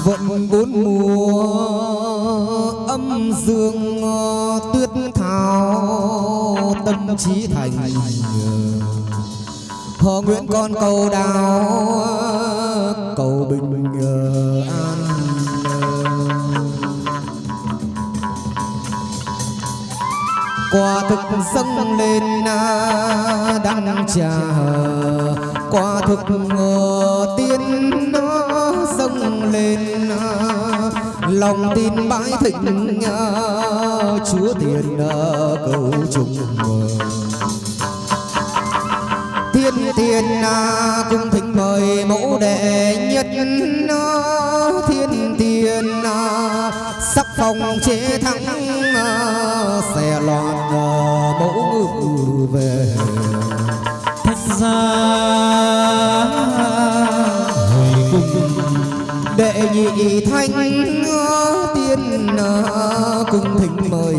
Vận bốn mùa âm dương tuyết thao tâm trí thành họ nguyện con cầu đào cầu bình an. Quả thực dâng lên đăng trà quả thực tiên nó dâng lên lòng tin bái thịnh chúa tiền cầu trùng thiên thiên cung thịnh mời mẫu đệ nhất thiên thiên sắc phong chế thắng xe loạn mẫu ngự về thách gia hồi cung đệ nhị thanh tiên cung thịnh mời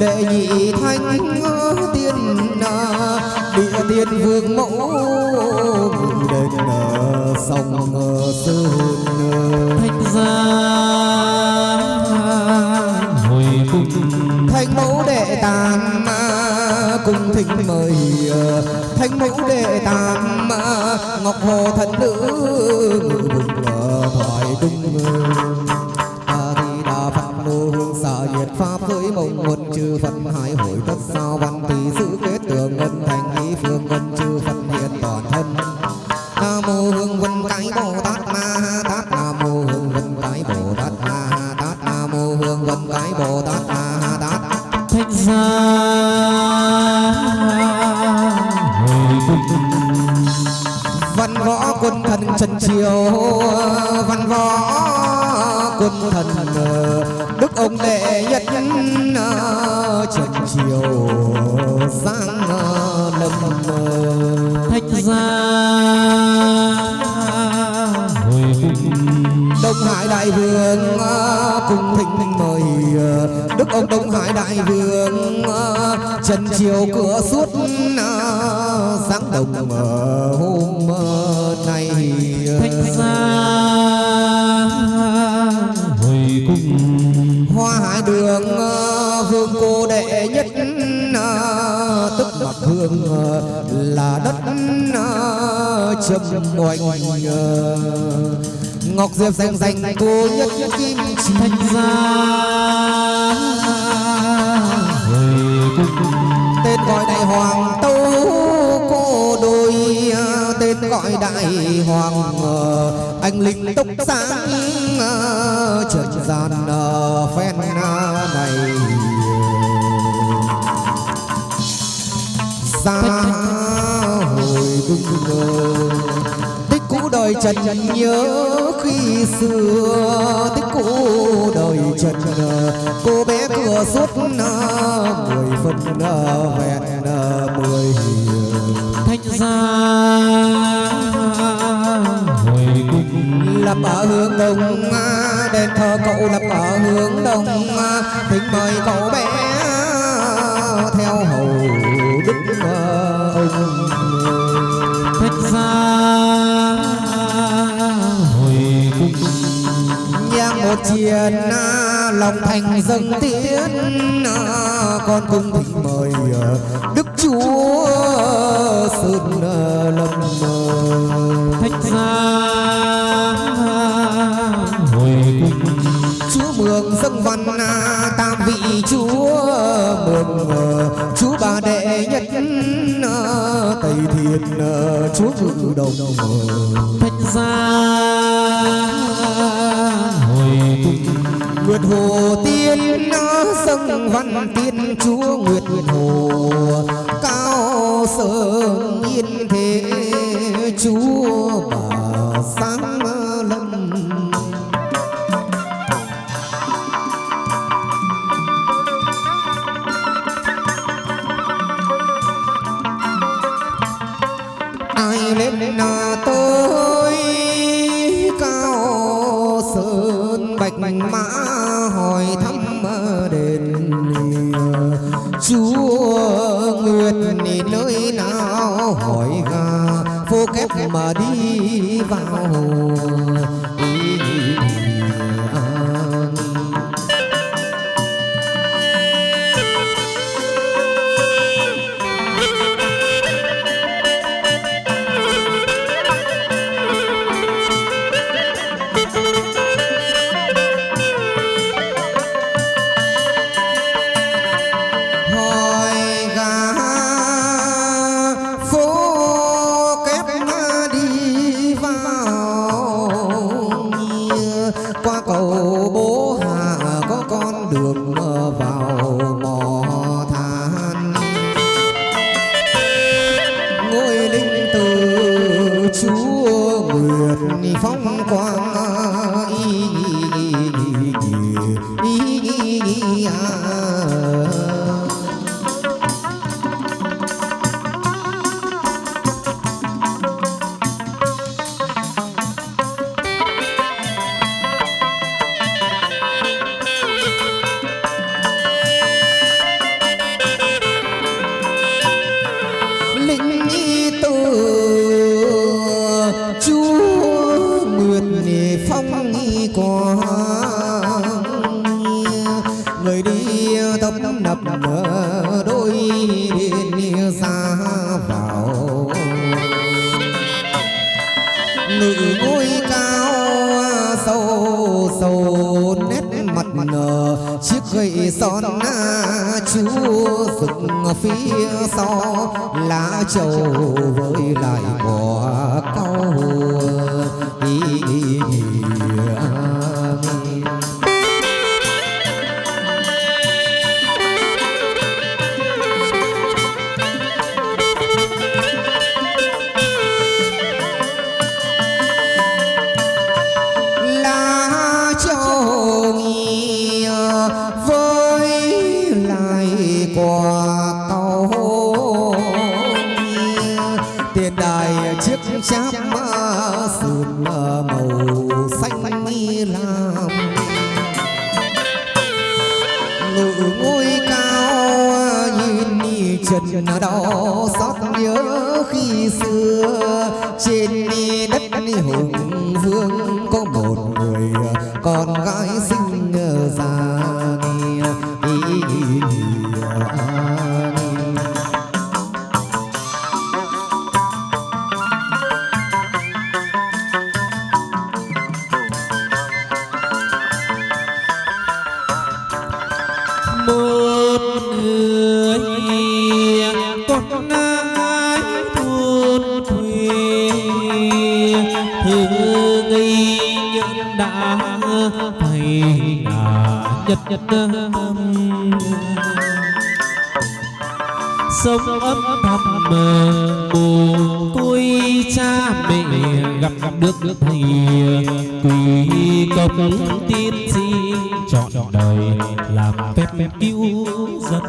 đệ nhị thanh tiên địa tiên vương mẫu đền sông sơn thách gia hồi cung thanh mẫu đệ tam cung thịnh mời thanh mẫu đệ tam ngọc hồ thần nữ ngự vùng thoại tung a di đà phật mô hương xạ nhiệt pháp với mộng nguồn chư phật hải hội tất sao văn tỳ giữ kết tường ngân thành ý phương ngân chư phật hiện toàn thân. Nam mô hương vân cái bồ tát ma tát nam mô hương vân cái bồ tát ma tát nam mô hương vân cái bồ tát ma tát thách gia hồi cung văn võ quân thần trần triều văn võ quân thần đức ông đệ nhất trần triều giang lâm thách gia hồi cung Đông Hải đại vương cùng thịnh mời đức ông Đông Hải đại vương trần triều cửa suốt sáng đồng hôm nay thách gia hồi cung Hoa Hải đường vương cô đệ nhất tức mặc hương là đất trầm oanh ngọc diệp danh danh cô nhất kim chỉ thách gia hồi cung tên gọi đại hoàng tâu cô đôi tên gọi đại hoàng anh linh tốc sáng trần gian phen này ra hồi cung tích cũ đời trần nhớ khi xưa tích cũ đời trần cô bé cửa suốt 10 phân vẹn 10 thách gia hồi cung lập ở hướng đông đền thờ cậu lập ở hướng đông thỉnh mời cậu bé theo hầu đức ông thách gia hồi cung nhang một chiền lòng thành dâng tiến con cung thỉnh mời đức chúa sơn lâm thách gia hồi cung chúa mường dâng văn tam vị chúa mường chúa bà đệ nhất tây thiên chúa ngự đồng thách gia hồi cung nguyệt hồ tiên dâng văn tiên chúa nguyệt hồ cao sơn yên thế chúa bà sáng lâm ai lên tới cao sơn bạch bạch mã hỏi thăm đền chúa nguyệt nơi nào hỏi gà vô kép mà đi vào phía sau lá trầu với lại quả cau cháp sườn màu xanh lam ngự ngôi cao nhìn trần đau xót nhớ khi xưa trên đất hùng vương có một người con gái xinh già nhật sống ấm thầm buồn tôi cha mẹ gặp được thầy quỳ công tiên sinh chọn đời làm phép cứu dân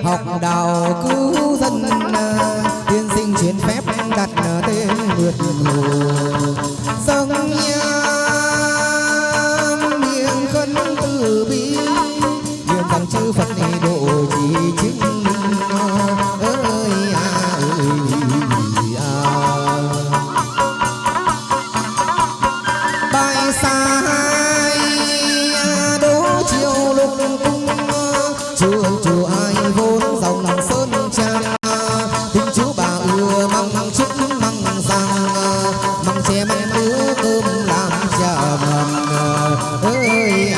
học đạo cứu dân tiên sinh truyền phép đặt tên nguyệt hồ dâng nhang miệng khấn từ bi nguyện rằng chư Phật này độ trì chứng minh ơi bài sai đố chiều lục cung chùa ai vốn dòng sơn trang tình chú bà ưa măng trứng măng rang măng chè măng ứa cơm làm chả mầm ơi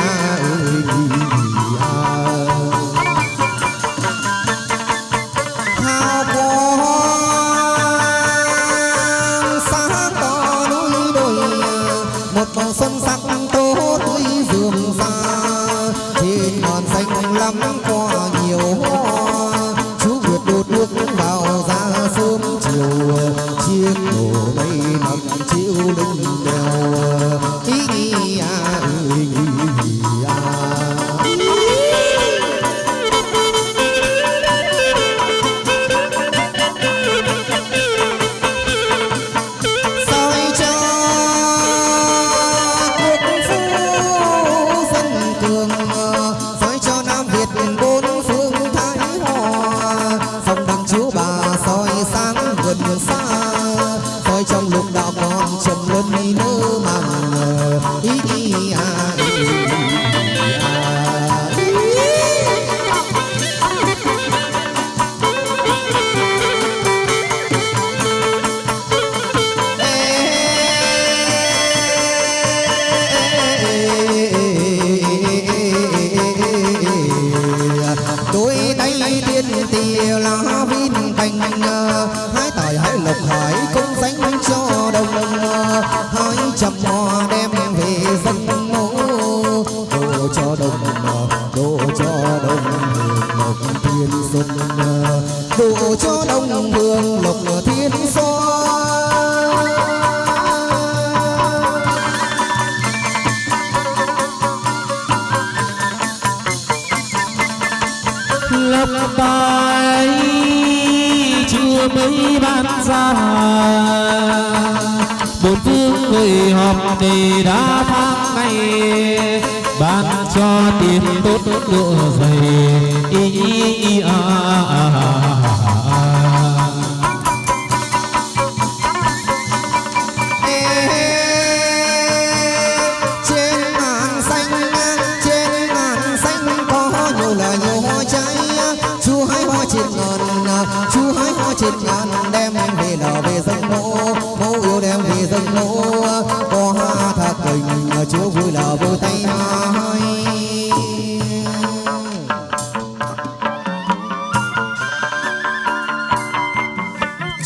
hào quang sáng tỏ núi đồi một màu xuân sắc tố tươi rườm rà trên ngọn xanh lắm qua nhiều hoa lá vin cành hái tài hái lộc hải cũng dành cho đồng hái trăm hoa đem về dâng mẫu đồ cho đồng đồ cho đồng lộc thiên xuân đồ cho đồng hương lộc thiên xoan lộc tài chưa mới ban ra bốn phương người họp để đã tháng ngày ban cho tiền tốt lựa dày chú hái hoa trên ngàn đem về lò về dâng mẫu mẫu yêu đem về dâng mẫu có hoa thạc tình chúa vui là vui tay hai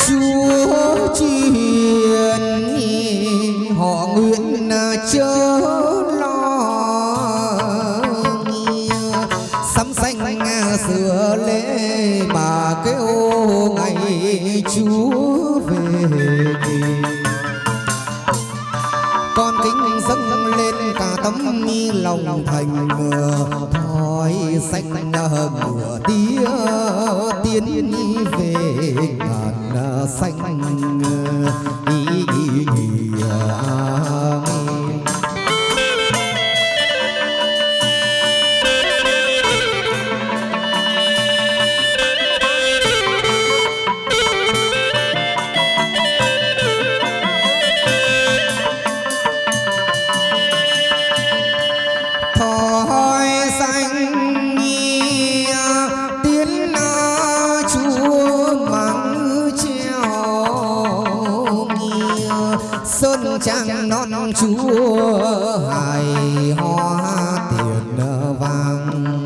chúa truyền họ nguyện chớ sửa lễ mà kêu ngày Chúa về con kính dâng lên cả tấm lòng thành thói xanh ngửa tía tiến về ngàn xanh trang non chúa hài hoa tiền vàng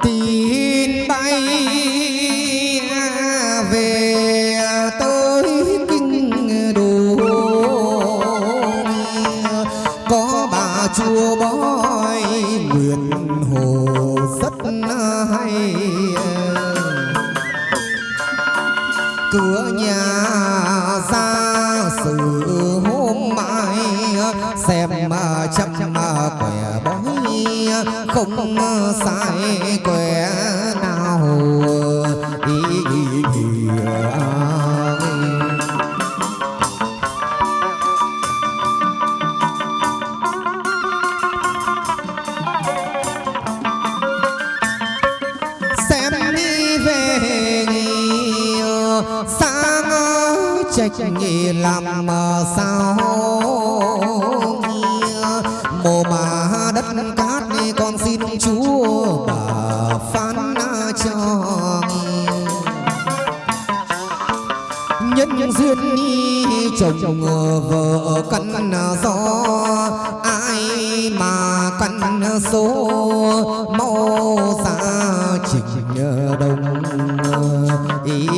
tin bay về tới kinh đô có bà chúa bói nguyện hồ rất hay cửa nhà ra sự hôm mai xem chăm quẻ bói không sai quẻ nào xem đi về trách nghề làm sao mồ mà đất cát con xin chúa bà phán cho nhân duyên chồng vợ căn do ai mà căn số mau ra trình đông ý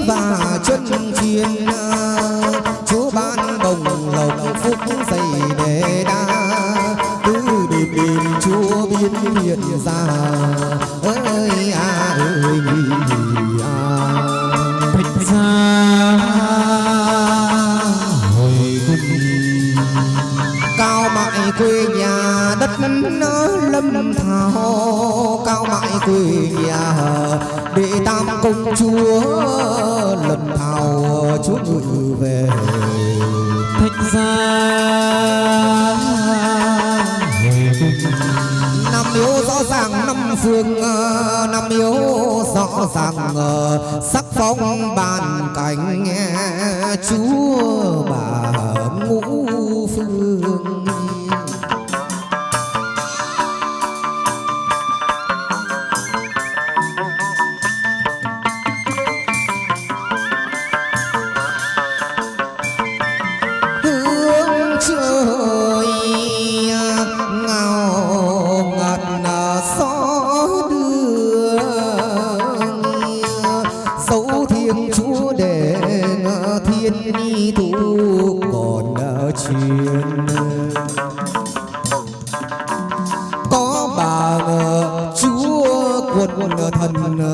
và chân truyền chúa ban đồng lộc phúc dày đề đa cứ đêm đêm chúa biến hiện ra ơi à ơi thạch ra hồi cung cao mãi quê nhà đất lâm thảo cao mãi quê nhà để tam công chúa lần thảo chúa ngự về thạch ra năm yếu rõ ràng năm phương năm yếu rõ ràng sắc phong bàn cảnh chúa bà ngũ phương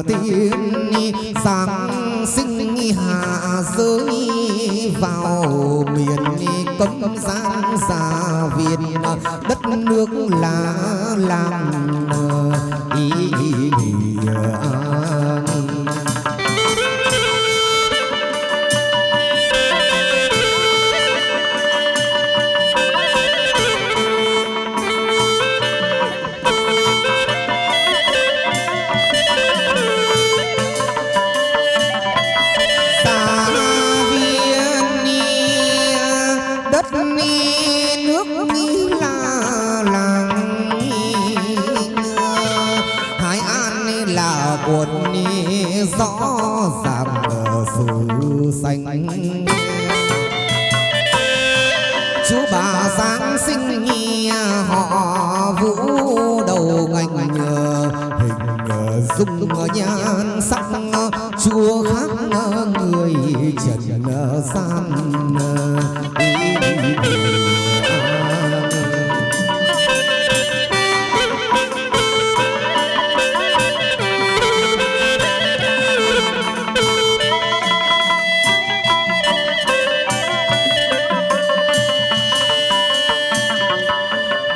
tiên giáng sinh hạ giới vào miền cấm giang xa Việt đất nước là làm ý nghĩa. Cuốn rõ ràng ở sự xanh chú bà Giáng sinh họ vũ đầu ngành hình dung nhan sắc chúa khác người trần gian.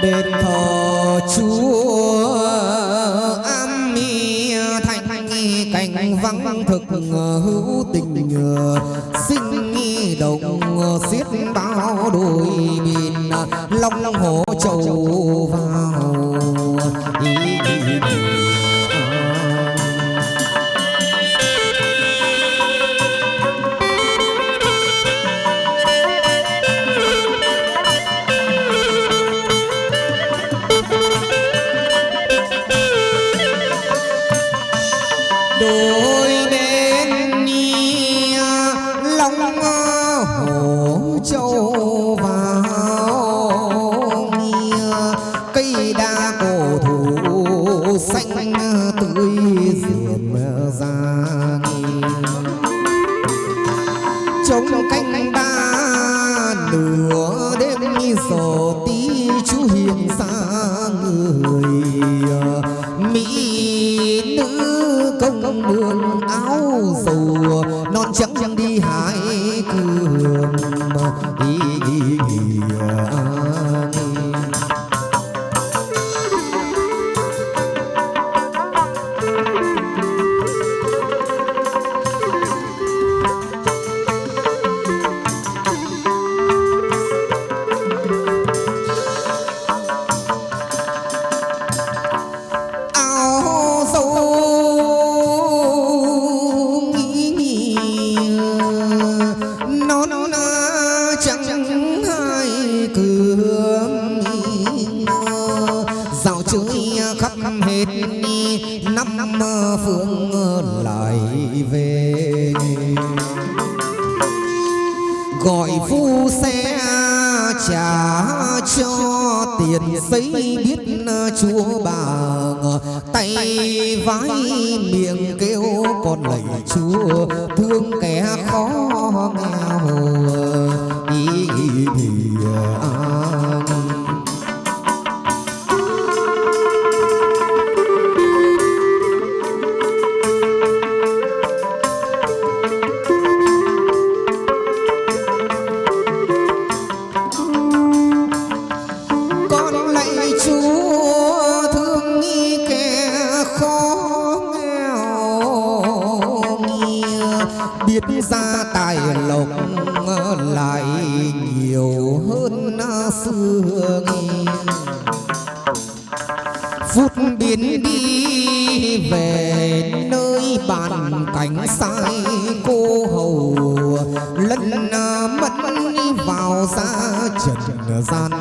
Đền thờ Chúa Am Mi thành cảnh vắng thực hữu tình sinh đồng xiết bao đôi biển long hồ trầu vào đôi bên long hồ châu vào cây đa cổ thụ xanh tươi rượm ra trong canh ba nửa đêm giờ tí chú hiền xa người mỹ nữ công nương áo dầu non trắng đi hái cường dạo chơi khắp hết năm phương lại về gọi phu xe trả cho tiền giấy biết chúa bà tay vái miệng kêu con lạy chúa thương kẻ khó nghèo ý biết ra tài lộc lại nhiều hơn xưa phút biến đi về nơi bàn cảnh sai cô hầu lần mất vào ra trần gian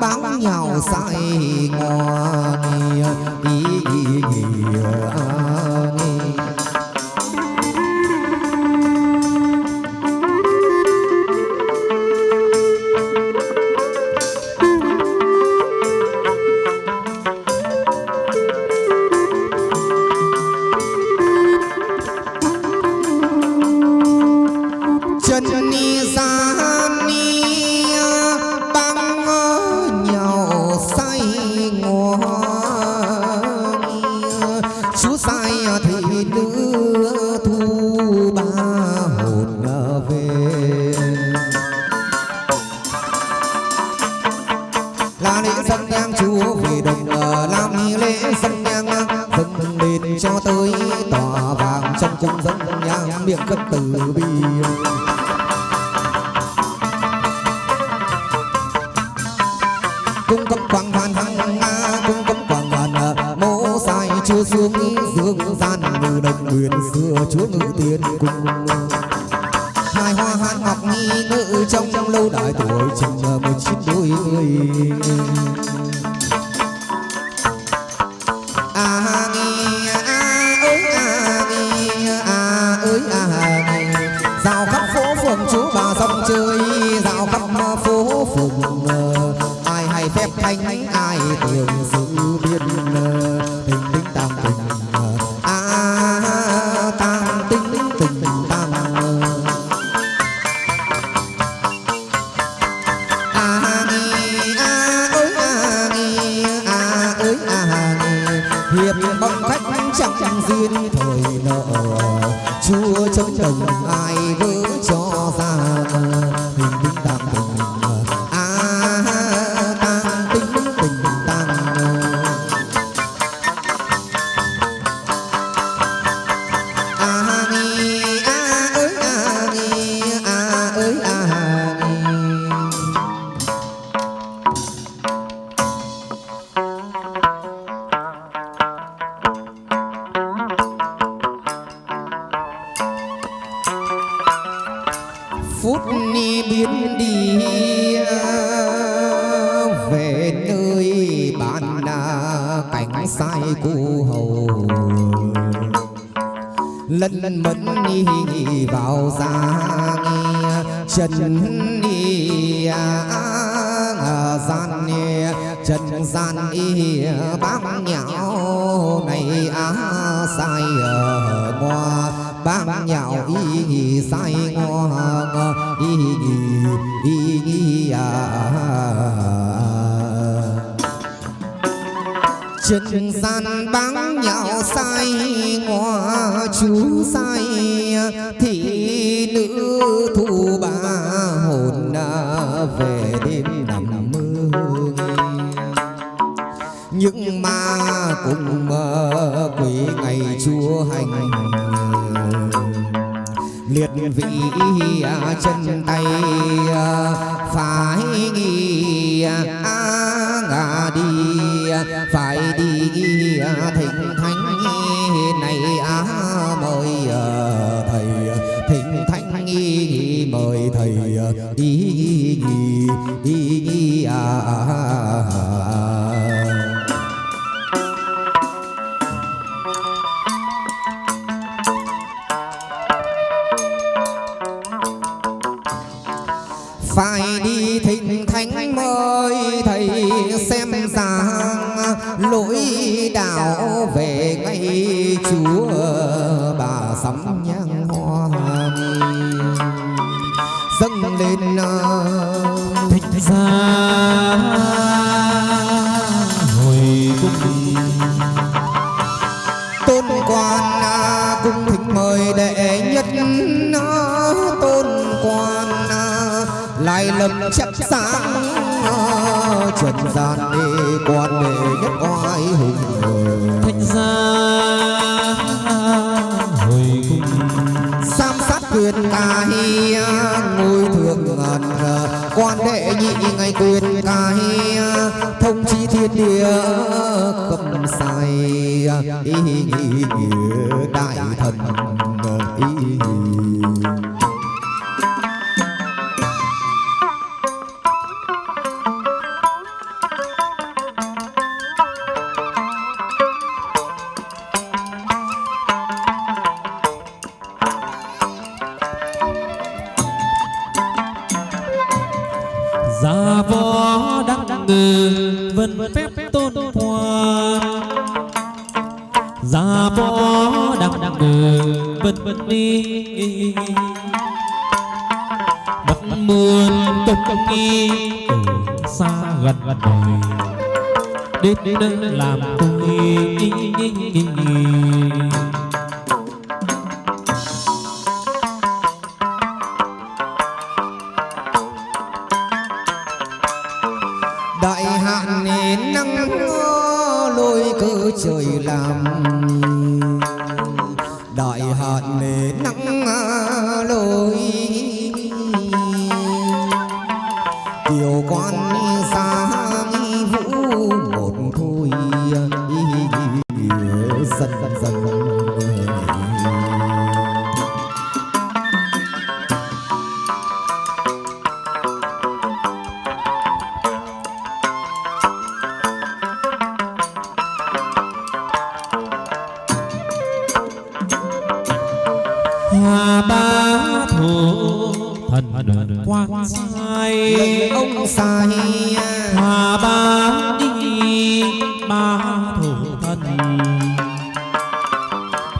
báo nhau sai ngoan chân ni ra ni băng nhau say ngoan chú sai trang chúa về đồng làm lễ dâng nhang dâng lên cho tới tòa vàng trong cung dâng nhang miệng cất từ bi. Cung cấp quang hoàn hằng cung cấp quang hoàn mô sai chưa xuống dương gian như đồng quyền xưa chúa ngự tiên cung. Hai hoa hát ngọc nghi ngự trong lâu đại tuổi chừng 19 đôi người. Dạo khắp phố phường chú bà dòng chơi dạo khắp phố phường ai hay phép thanh ai tưởng sự biết tình tình tàng tình tàng tình tình tàng hiệp bóng khách chẳng duyên thời nợ chúa trong đồng ai vỡ cho ra tình tình tàng tình tàng tình tình tàng phút ni biến đi về nơi bạn cảnh sai cô hầu lân mẫn đi vào ra trần đi gian trần gian bám nhạo này sai ngoa bám nhạo sai ngoa trần gian bám nhạo sai ngoa chú sai thị nữ thu ba hồn về đêm nằm mơ nhưng mà cùng quỷ ngày chúa hành liệt vị chân tay phải nghi đi phải đi thỉnh thánh này mời thầy thỉnh thánh mời thầy phải đi thỉnh thánh mời thầy xem ra lối đạo về ngay chúa bà sắm nhang hoa dâng lên thỉnh ra hồi cung tôn quan cung thỉnh mời đệ nhất tôn quan lại lâm chắc sáng trần gian đi quan đệ nhất oai hùng thanh gia hồi cung sam sát quyền cai ngôi thượng ngàn quan đệ nhị ngày quyền cai thông chi thiên địa cầm sai đại thần gia võ đăng ngự vân phép tôn hoàng gia võ đăng ngự vân đi bắt muôn công nghi xa gần đời đến đây làm tôi đại hạn nắng nắng lôi cớ trời làm đại hạn nề nắng lôi kiều quan xa vũ một thôi dần dần Hoa bá thủ thần quang sai ông sai Hoa bá đi ba thủ thần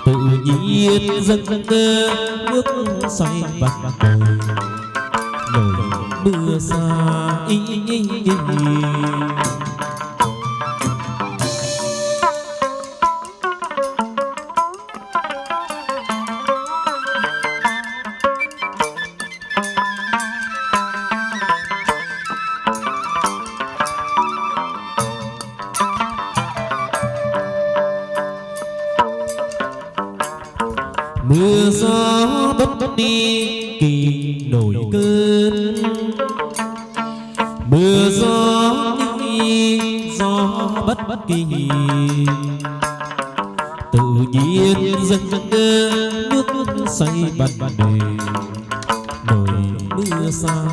tự nhiên dâng cơ nước xoay bạc đời nổi mưa xa mưa gió bất đi kỳ nổi cơn mưa gió đi gió bất kỳ tự nhiên dâng cơ nước xoay bạt đời nổi mưa xa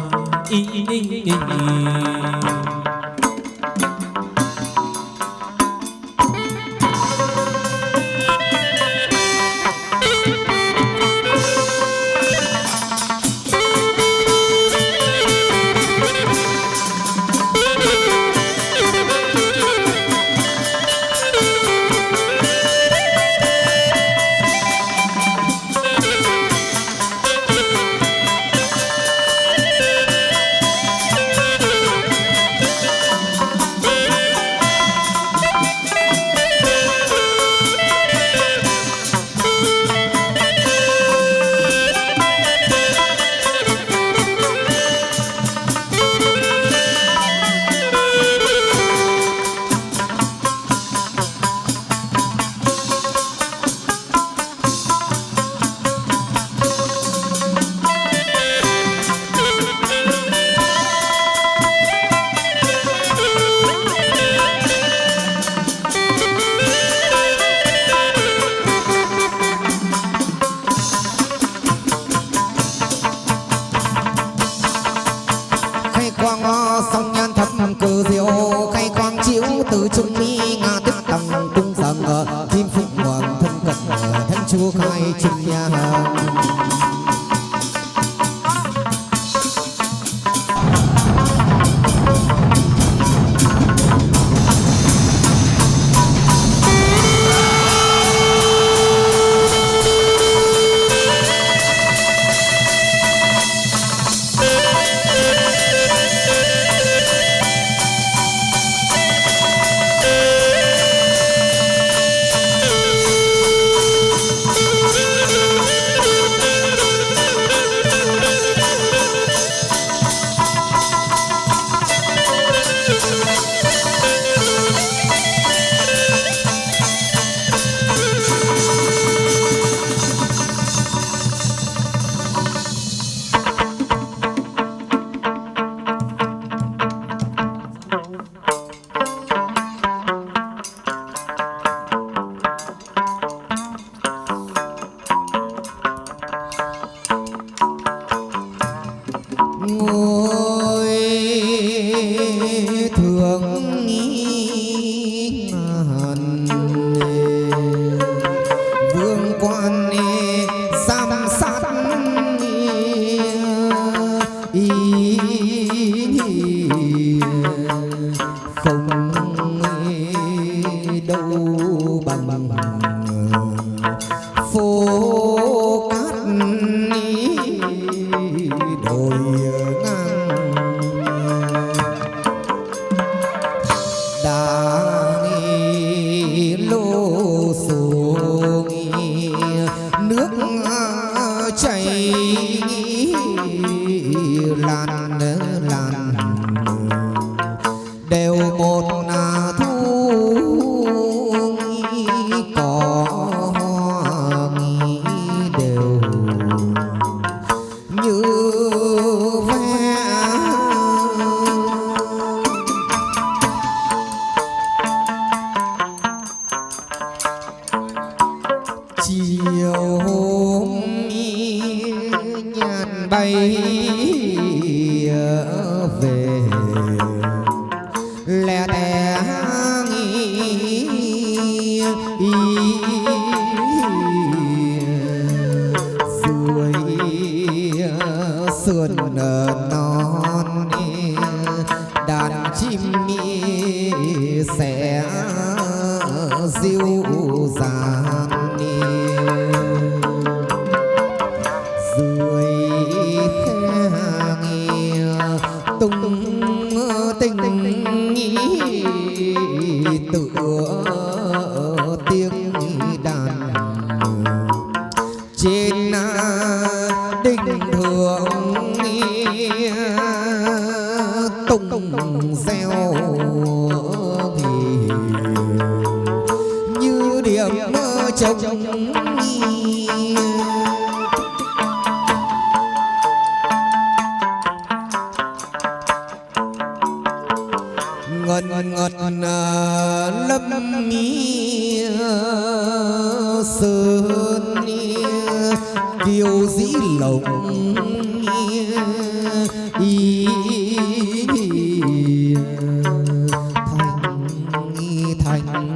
song nhan thập cờ diệu khai quang chiếu từ trung mi ngà tức tầng tung rằng kim phụng hoàng thân cận thanh chúa khai trung nhà làn đều một thua tay về lẻ tẻ dưới sườn non đàn chim sẽ dịu dàng dưới khe tung tình tựa tiếng đàn trên đỉnh thượng tung reo như điểm trống ngân ngân lâm mi sơn kiều dĩ lồng y thành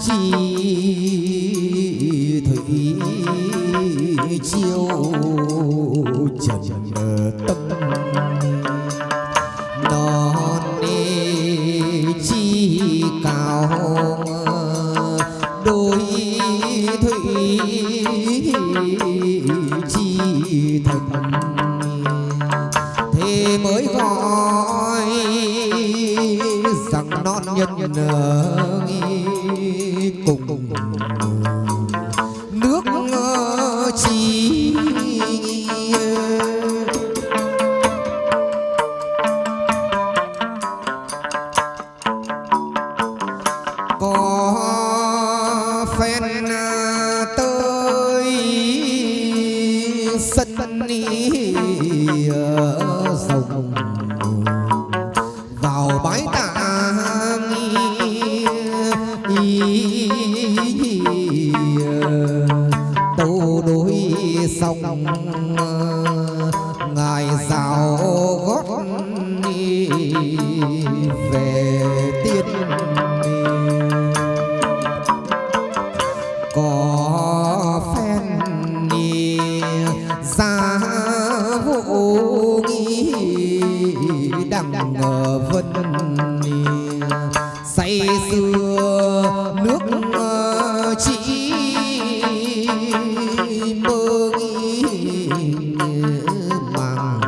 chi thủy chiêu trần tâm non chi cao đôi thủy chi thành thế mới gọi rằng non nhân cùng nước chi có phen tới sân rồng vào bãi tạng tâu đối xong ngài rào gót về tiên có phen ra vô nghi đằng vân say xưa nước chỉ mơ nghi màng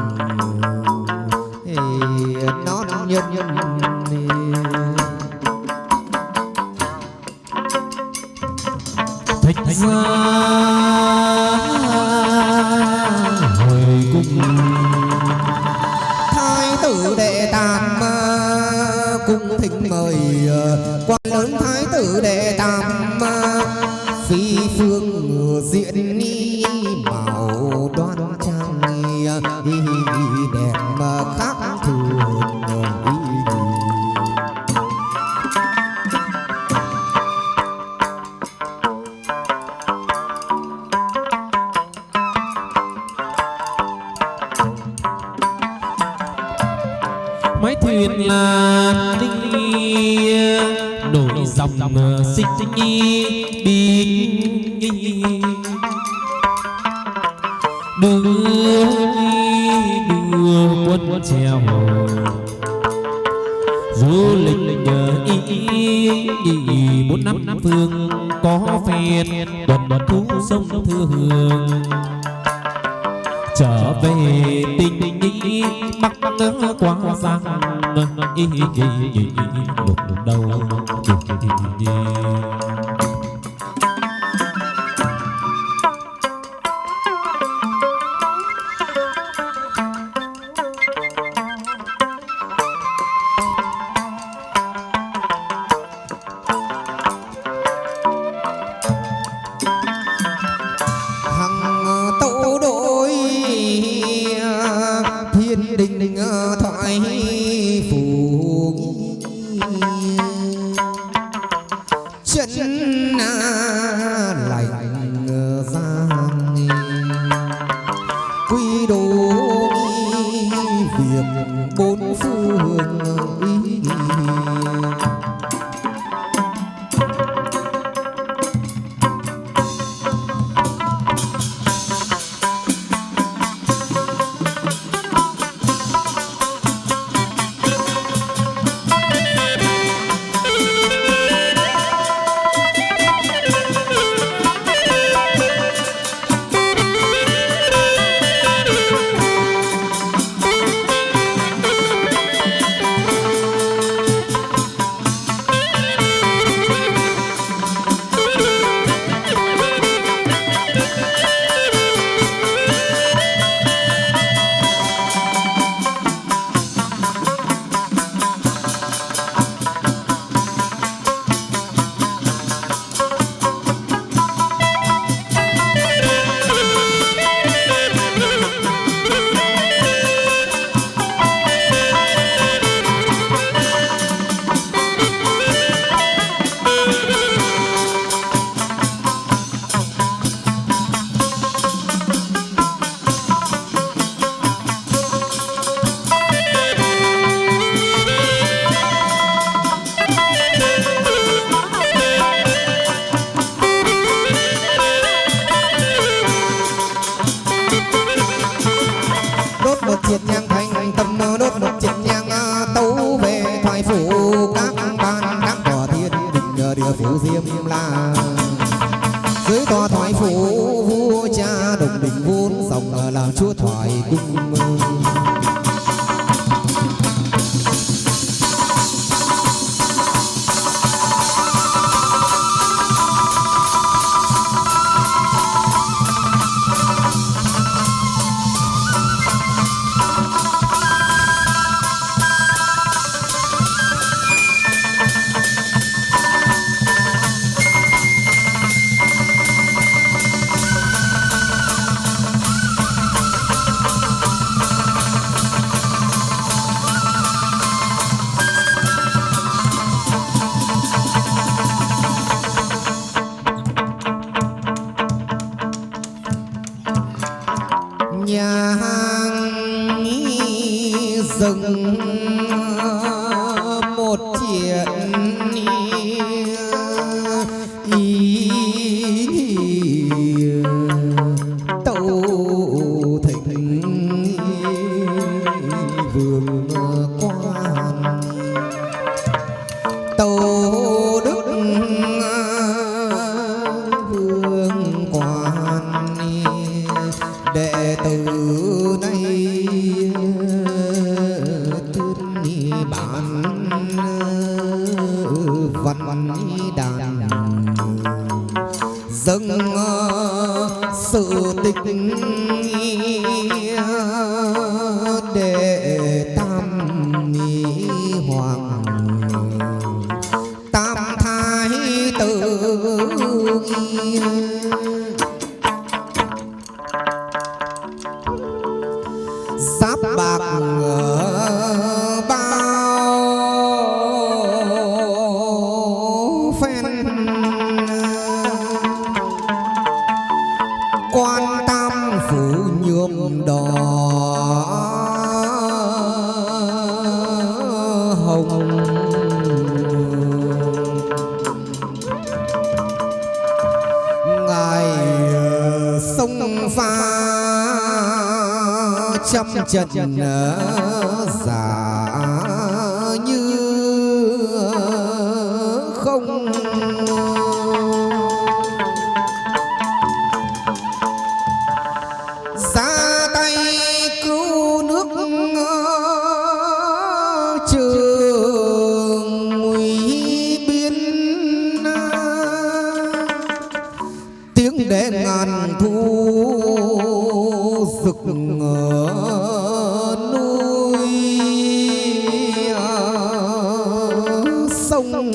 non nhân thích ra hồi cung thái tử Đệ Tam cung thỉnh mời quan lớn thái tử Đệ Tam phi phương diện ni màu đoan trang đẹp khác thường mái thuyền là đi nổi dòng xinh nhi bình nhi đưa quân treo du lịch ý bốn năm phương có phèn tuần thú sông thương trở về tình ý bắc quá giang ý đục đầu thiên đình thoại phù chân lạnh giang Diêm La. Dưới tòa thoại phủ vua cha đồng đình vốn dòng làm chúa thoại cung. Nhà hàng dừng một chuyện tâu thịnh vương quan tâu đức vương quan đệ tử nay tuyên bản văn đàn dâng sự tích để tam hoàng tam thái tử giáp bạc bao phen quan tam phủ nhuộm đỏ hồng ngài sông pha trăm trận giả như không ra tay cứu nước trường nguy biên tiếng để ngàn thu rực núi sông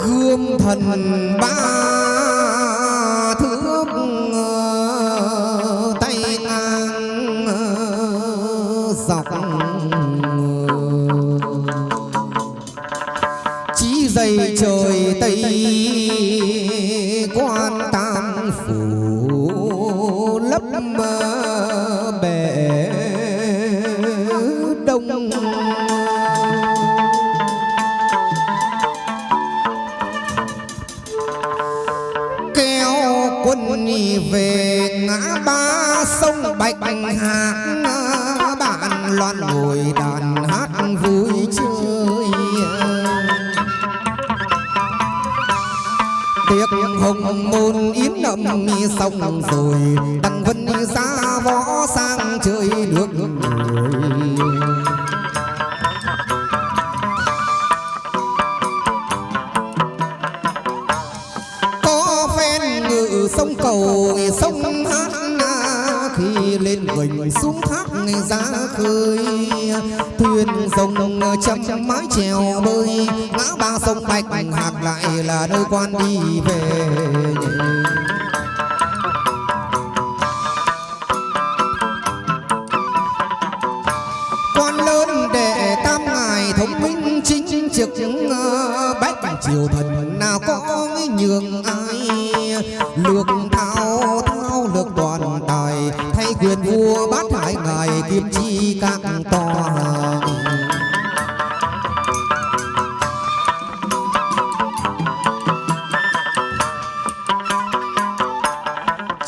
gươm thần ba thước tay ngang dọc chí dày trời tây quan tam phủ lấp bể đông kéo quân về ngã ba sông Bạch Hạc bạn loạn ngồi đàn hát vui chơi tiệc hồng môn yến nậm xong rồi đặng vân ra võ sang chơi nước người có phen ngự sông cầu sông hát khi lên gành xuống thác ra khơi thuyền rồng trăm mái chèo bơi ngã ba sông Bạch Hạc lại là nơi quan đi về quan lớn đệ tam ngài thống minh chính trực bách triều thần nào có nhường ai lược thao thao lược toàn tài thay quyền vua bát hải ngài kiếm chi các tòa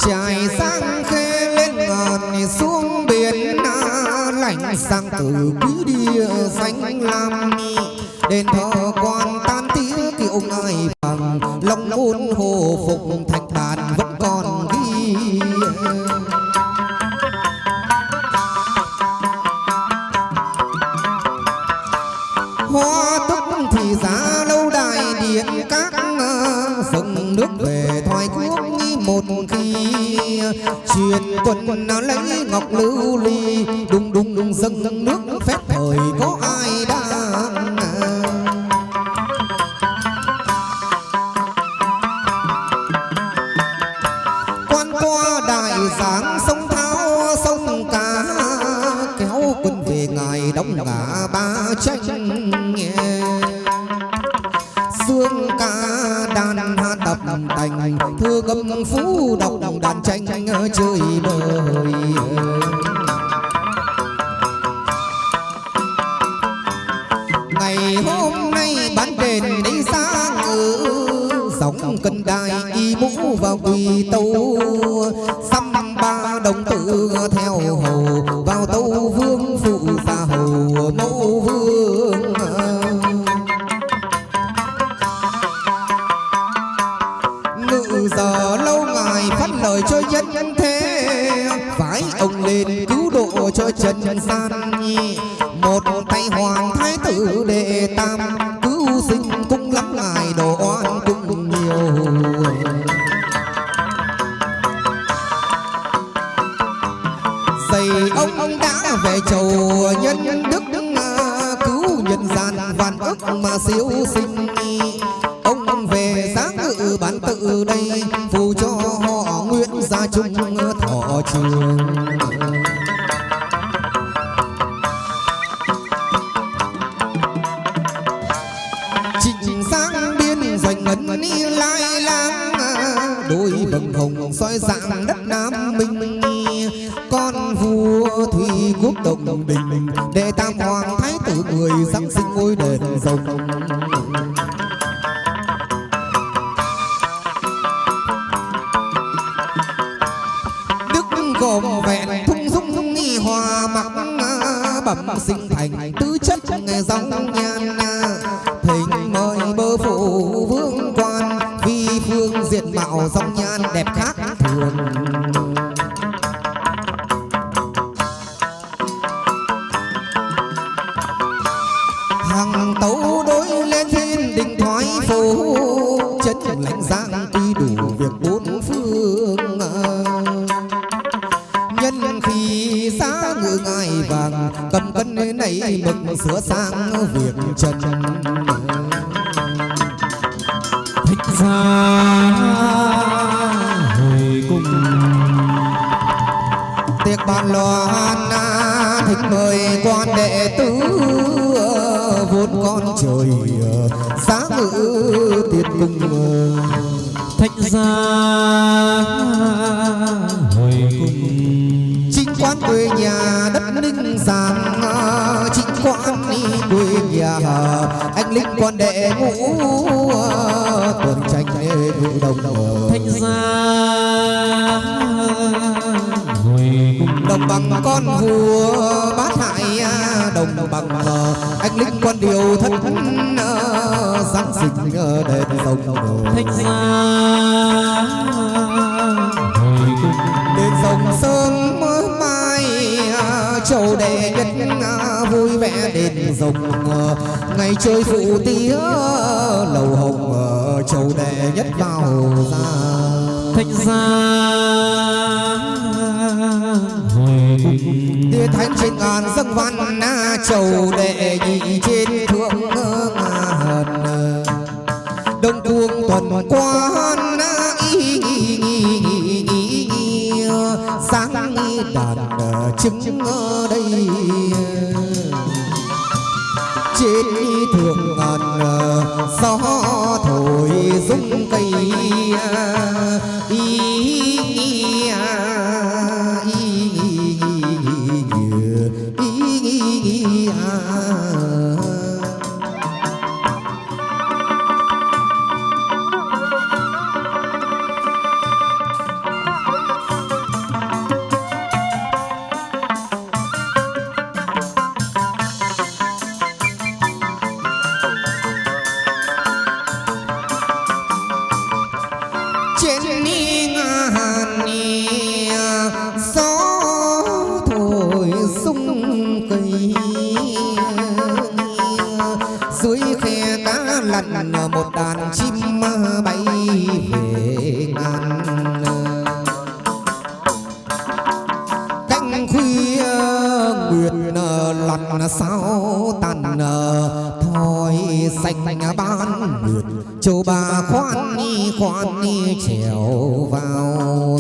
trải sang khê lên ngàn xuống biển ảnh sang từ quý địa xanh lam. Đền thờ quan tan tía kiệu ngài vàng, long môn hồ phục thạch bàn vẫn còn ghi. Hoa tức thì giá lâu đài điện các dâng nước về thoại quốc một khi. Truyền quân lấy ngọc lưu ly, đùng đùng dâng nước phép thời có ai đang. Quan qua đại giáng sông Thao sông Cá, kéo quân về ngài đóng ngã ba tranh. Dương ca đàn hát đập đành, thơ ngâm phú đọc đàn tranh chơi bời. Ngày hôm nay bán đền đi ra ngự, sóng cân đai y mũ vào quỳ tâu. Xăm ba đồng tử theo hầu, vào tâu vương phụ gia hầu mẫu vương. Ngự giờ lâu ngài phát lời cho nhân thế, phải ông lên cứu độ cho trần gian. Một tay hoàng thái tử đệ tam, cứu sinh cũng lắm ngài đồ oan cũng nhiều. Dày ông đã về chầu nhân đức, cứu nhân gian vạn ức mà siêu sinh. Ông về giá ngự bản tự đây, phù cho họ Nguyễn gia chung thọ trường. Trịnh sang biên doanh ngân lai lang, đôi vầng hồng soi dạng đất Nam Minh. Con vua Thủy Quốc Đồng Đình, đệ tam hoàng thái tử người giáng sinh ngôi đền rồng. Gồm vẹn thung dung nghi hòa mặc, bẩm sinh thành tứ chất dòng nhan. Thỉnh mời bơ phụ vương quan, vì phương diện mạo dòng nhan đẹp khác thường. Hàng tấu đối lên thiên đình thoái phố, chân lãnh giang tuy đủ việc bốn phương. Nhân khi giá ngự ngài vàng, cầm cân nảy mực sửa sang việc trần. Thích ra hồi cung, tiệc bàn loan thỉnh mời quan đệ tử, vốn con trời giá ngự tiết cung. thích ra hồi cung, Chính quan quê nhà đất Ninh Giang, chính quan quê nhà anh linh quan đệ ngũ, tuần tranh ngự đồng. thích ra hồi cung, Đồng bằng con vua bát hại, đồng bằng anh linh quan điều thất giáng sinh đền rồng. thích ra hồi cung, Đền rồng sớm mai chầu đệ nhất vui vẻ. Đền rồng ngày chơi phụ tía, lầu hồng chầu đệ nhất vào ra. thích ra hồi cung, Tia thánh trên ngàn dâng văn, chầu đệ nhị trên thượng ngàn. Đông cuồng tuần quan sáng đàn trứng ở đây. Trên thượng ngàn gió thổi rung cây. sung cây dưới khe cá lặn một đàn chim bay về ngàn cánh khuya nguyệt lặn sao tàn thoi xanh ban nguyệt châu bà khoan đi trèo vào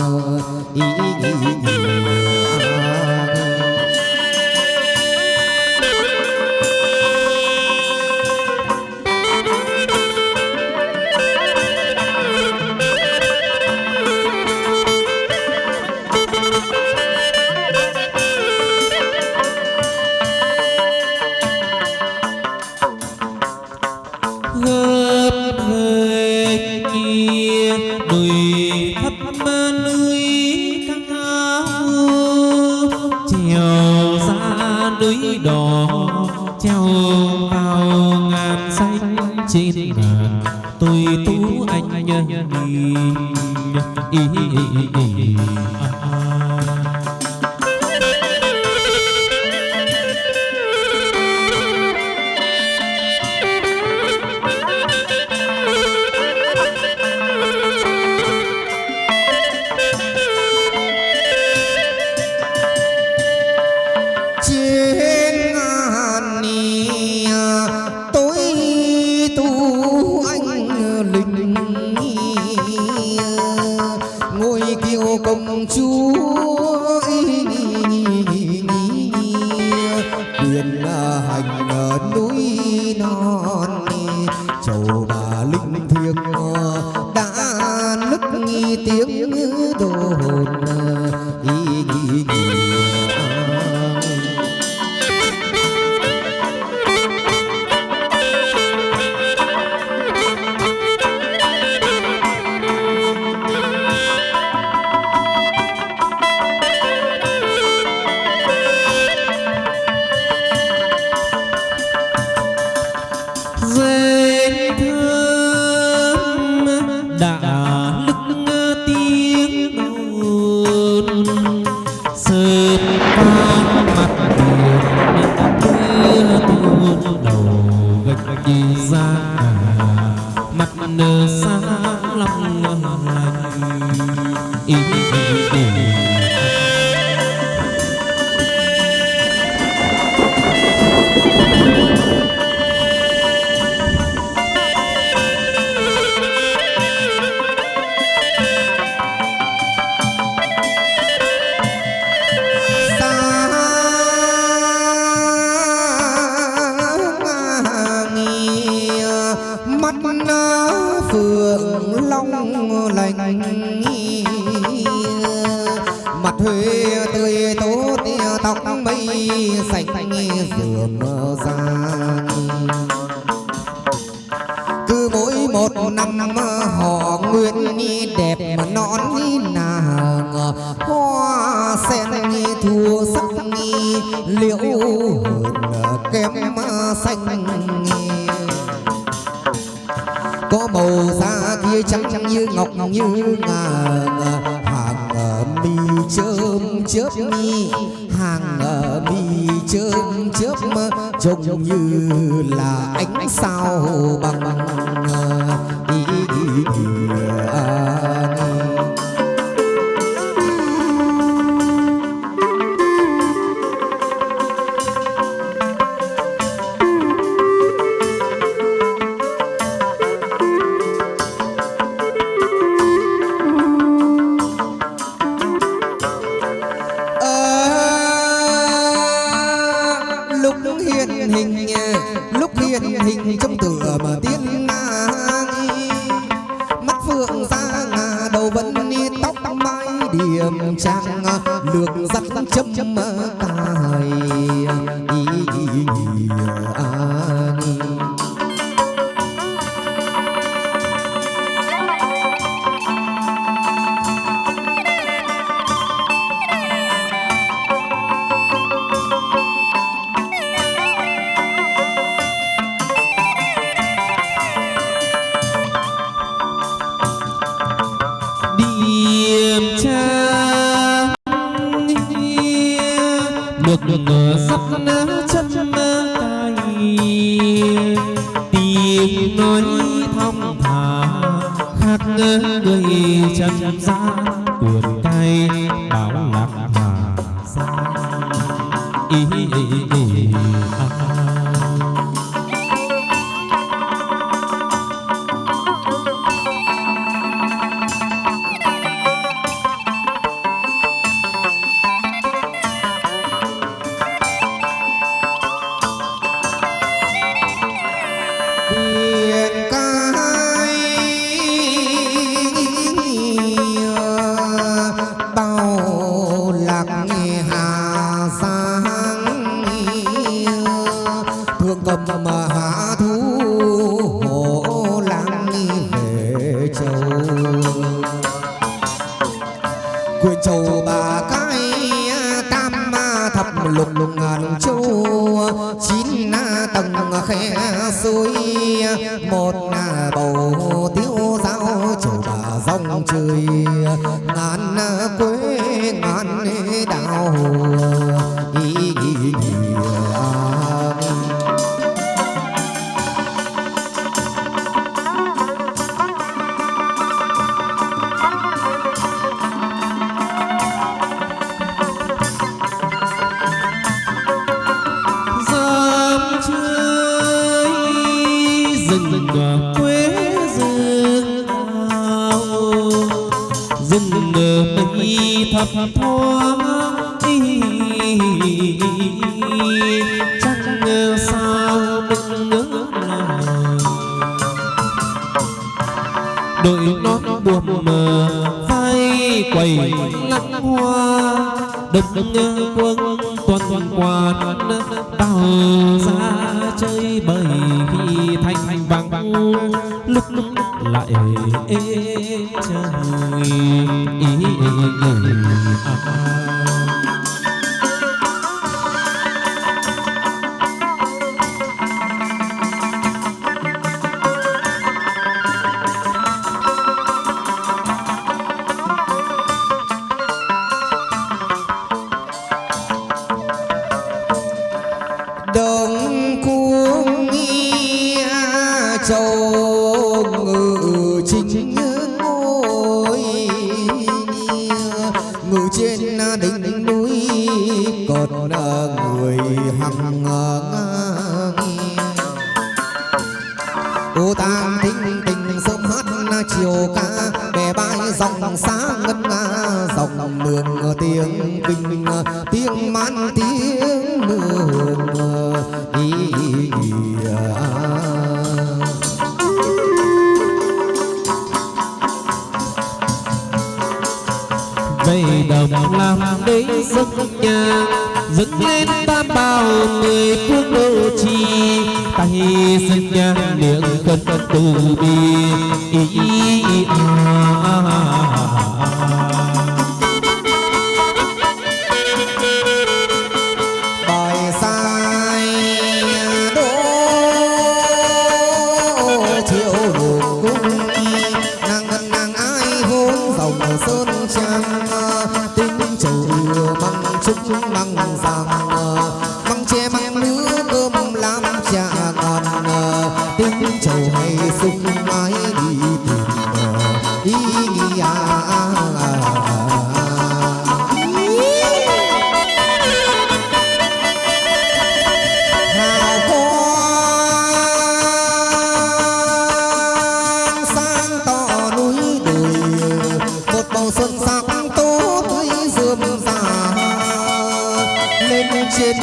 trên ngàn tôi tú anh đi công chúa quyền hành núi non chầu bà linh thiêng đã nức tiếng đồ hồn phượng long lành mặt huê tươi tốt tóc mây xanh rườm rang cứ mỗi một năm họ nguyện đẹp nón nàng hoa sen thua sắc liễu kém xanh có màu da kia trắng như ngọc như ngà hàng mi chớm chớp mi hàng mi chớm chớp trông như là ánh sao bằng lúc hiện hình trong tựa mà tiên mắt phượng ra ngà đầu vẫn tóc mái điểm trang lược dắt chấm cài được sắp chân tay, tiếng nói thong thả khác người trần gian, quyền cai bảo lạc mà sang mà hạ thú hổ lang về châu quyền châu bà cái tam thập lục ngàn châu chín tầng khe suối một bầu tiêu dao châu bà dòng trời ngàn quê ngàn đào thấp thoáng chẳng sao đừng nhớ lời đội nón buồm mờ vai quầy lăng hoa đập quân tuần quan tàu ra chơi bời khi thanh vắng lúc lại trời đông cuồng nghe châu ngự chính ngôi ngự trên đỉnh núi còn người hằng ô tam thính tình sớm hát chiều ca bè bãi dòng xa ngân dòng mường tiếng kinh tiếng man tiếng mường về đồng làm đấy giấc nhà dựng lên tam bào mười phương đô chi tay sinh nhà miệng cân từ bi bài sai đô chiều cung nàng ai hôn dòng sơn trang tính trầu măng trúc măng ràng măng che măng lứa cơm làm trà ngon tính trầu hay sung ai đi tìm ý nghĩa xuân sắc tố tươi rườm rà lên trên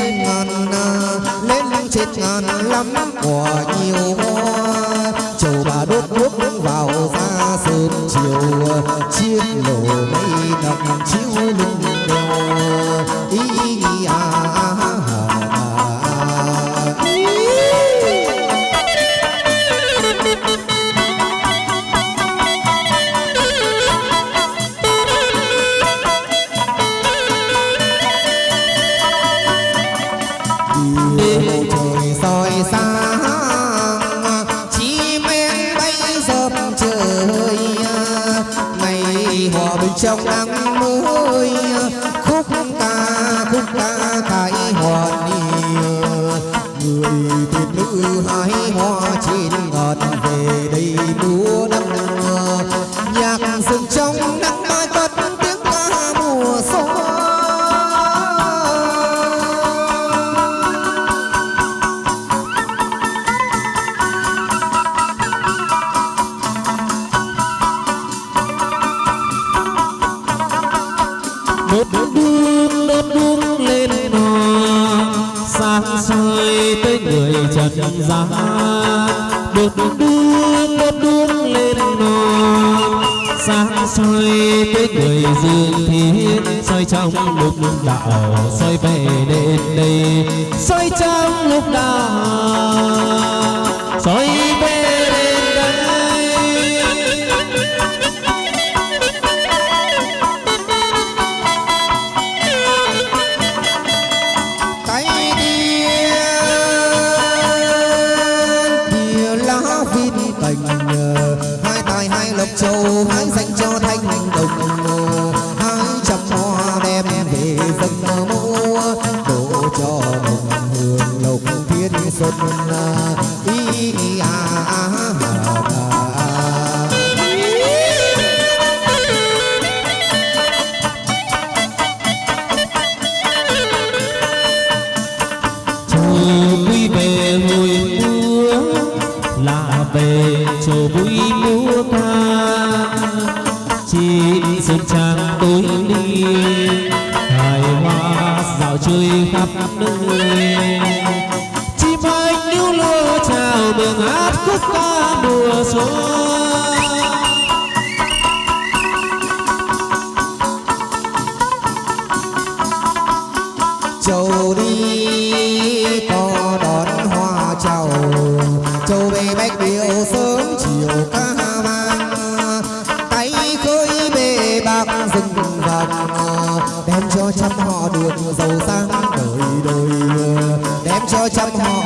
ngàn lắm quả nhiều hoa chầu bà đốt đuốc vào ra sớm chiều chiếc lồ mây nằm chiếu lưng đèo ý trời soi sáng chim én bay dập trời ngày hòa bình trong nắng mới khúc ca cải tới người trần gian, đốt đuốc lên non, sáng soi tới người dương thiên, soi trong lúc đạo soi về đến đây, soi trong lúc đạo soi về đến đây. Cái kia lá viên cành, hai tài hai lộc châu, hai dành cho thanh đồng, hai trăm hoa đem về dâng mua, đổ cho đồng hương lộc thiên xuân. Ý vui về hồi mưa là về chỗ vui múa ca, chín sơn trang tối ly hài hoa dạo chơi khắp nơi, chim anh níu lơ chào mừng hát khúc ca mùa xuân. châu đi có đón hoa chào, châu về bách điệu sớm chiều ca vang, tay khơi bề bạc rừng vàng, đem cho trăm họ được giàu sang đời đời, đem cho trăm họ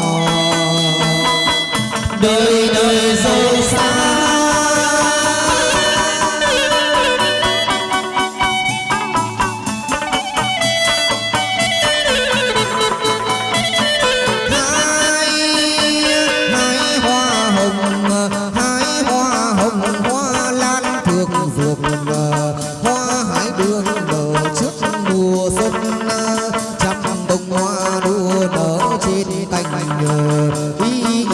đời đời giàu sang. Hoa lan thược ruột, hoa hải đường nở trước mùa xuân, trăm bông hoa đua nở trên cành, ý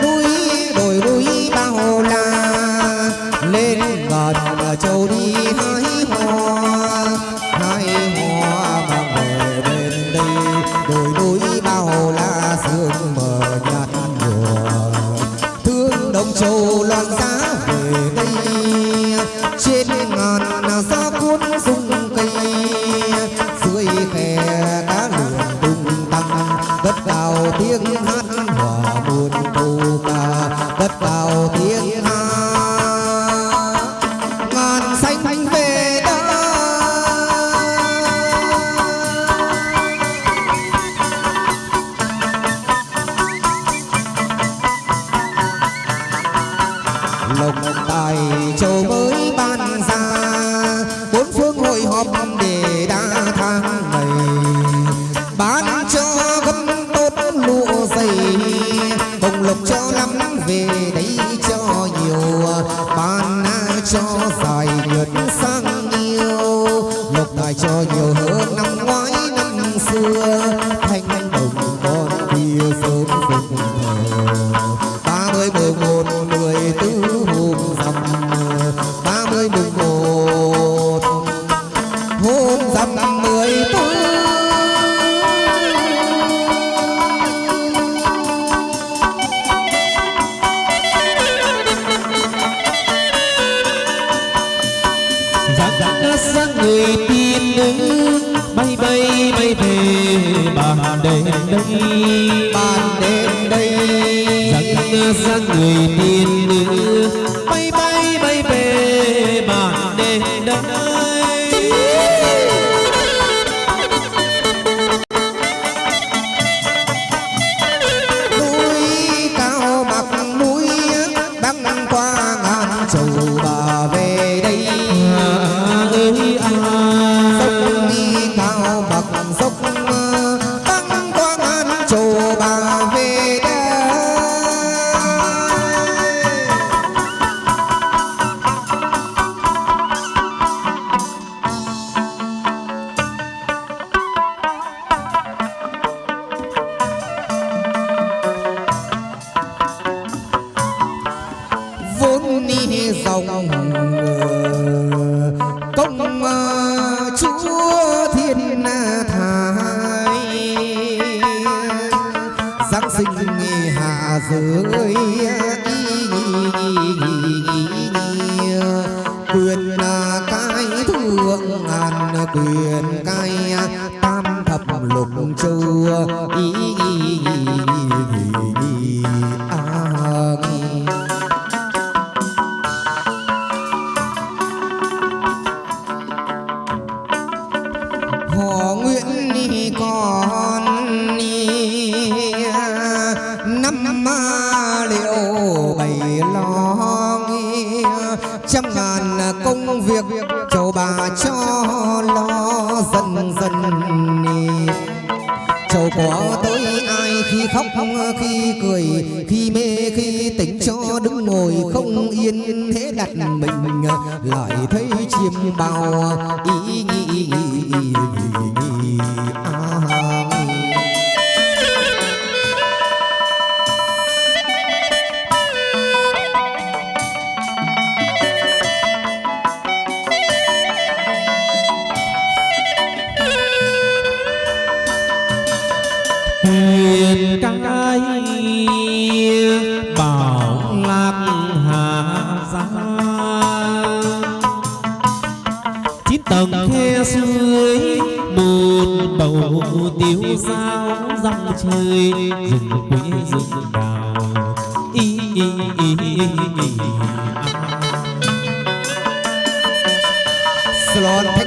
núi đồi núi bao la lên gần châu đi hái hoa mang về bên đây, đồi núi bao la sương mờ nhạt nhòa, thương đồng châu loan giá về đây, trên ngàn gió cuốn rung cây, dưới khe cá lượn tung tăng, đất cao tiếng hát hòa muôn câu ca, đất cao tiếng hát ngàn xanh về đó. Lộc tài châu mới ban ra, bốn phương hội họp để đa tháng ngày, bán cho gấm tốt lụa dày, bồng lộc cho lắm về đây cho nhiều, bán cho dài nhật sang yêu, lộc tài cho nhiều hơn năm ngoái năm xưa, thanh đồng con kia sớm phục thờ, 30 mùng 1 14 hôm rằm, 30 mùng 1 hôm rằm 14. Sáng người tiên nữ bay bay bay về bàn đêm đây, Bàn đêm đây sáng người tiên nữ bay bay bay về bàn đêm đây. núi cao mặc núi băng qua ngàn châu bà về đây, dốc đi cao bậc dốc băng qua ngàn châu bà về đây. giáng sinh hạ giới quyền cai thượng ngàn quyền cai tam thập lục châu họ nguyện đi con năm liệu bảy lo trăm ngàn công việc châu bà cho lo dần dần châu có tới ai khi khóc khi cười khi mê khi tỉnh cho đứng ngồi không yên thế đặt mình lại thấy chiêm bao ý huyền cái bảo lạc hà giang 9 tầng khe suối một bầu tiêu dao dòng chơi rừng quê rừng đào Slot